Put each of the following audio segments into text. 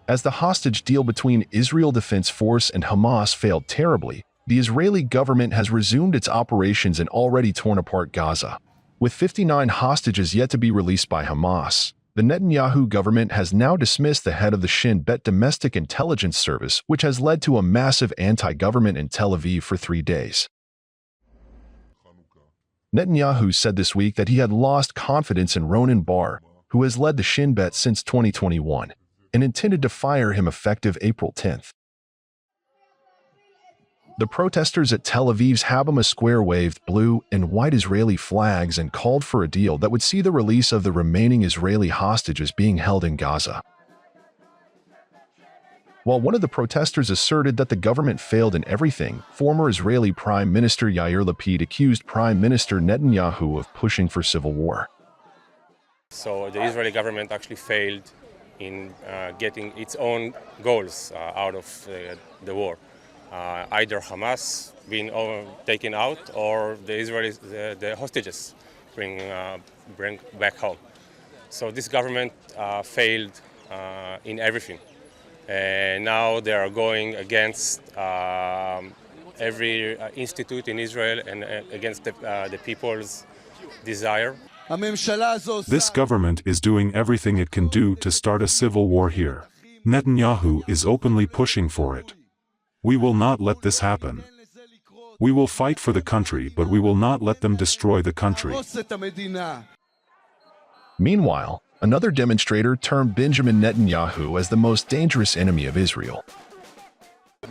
As the hostage deal between Israel Defense Force and Hamas failed terribly, the Israeli government has resumed its operations in already torn apart Gaza. With 59 hostages yet to be released by Hamas, the Netanyahu government has now dismissed the head of the Shin Bet domestic intelligence service, which has led to a massive anti-government in Tel Aviv for 3 days. Netanyahu said this week that he had lost confidence in Ronen Bar, who has led the Shin Bet since 2021, and intended to fire him effective April 10th. The protesters at Tel Aviv's Habama Square waved blue and white Israeli flags and called for a deal that would see the release of the remaining Israeli hostages being held in Gaza. While one of the protesters asserted that the government failed in everything, former Israeli Prime Minister Yair Lapid accused Prime Minister Netanyahu of pushing for civil war. So the Israeli government actually failed in getting its own goals out of the war. Either Hamas being taken out or the Israelis, the hostages bring back home. So this government failed in everything. And now they are going against every institute in Israel and against the people's desire. This government is doing everything it can do to start a civil war here. Netanyahu is openly pushing for it. We will not let this happen. We will fight for the country, but we will not let them destroy the country. Meanwhile, another demonstrator termed Benjamin Netanyahu as the most dangerous enemy of Israel.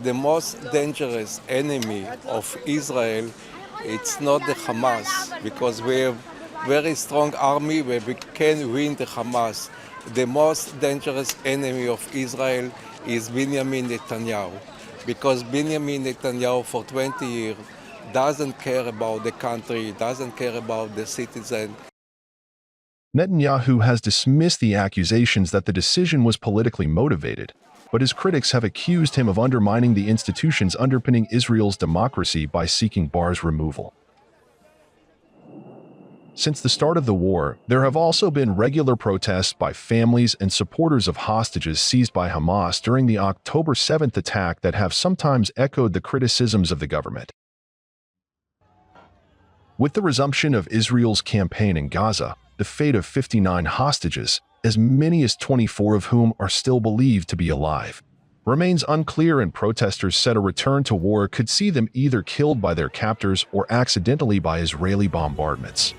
The most dangerous enemy of Israel, it's not the Hamas, because we have very strong army where we can win the Hamas. The most dangerous enemy of Israel is Benjamin Netanyahu, because Benjamin Netanyahu for 20 years doesn't care about the country, doesn't care about the citizen. Netanyahu has dismissed the accusations that the decision was politically motivated, but his critics have accused him of undermining the institutions underpinning Israel's democracy by seeking Bar's removal. Since the start of the war, there have also been regular protests by families and supporters of hostages seized by Hamas during the October 7th attack that have sometimes echoed the criticisms of the government. With the resumption of Israel's campaign in Gaza, the fate of 59 hostages, as many as 24 of whom are still believed to be alive, remains unclear, and protesters said a return to war could see them either killed by their captors or accidentally by Israeli bombardments.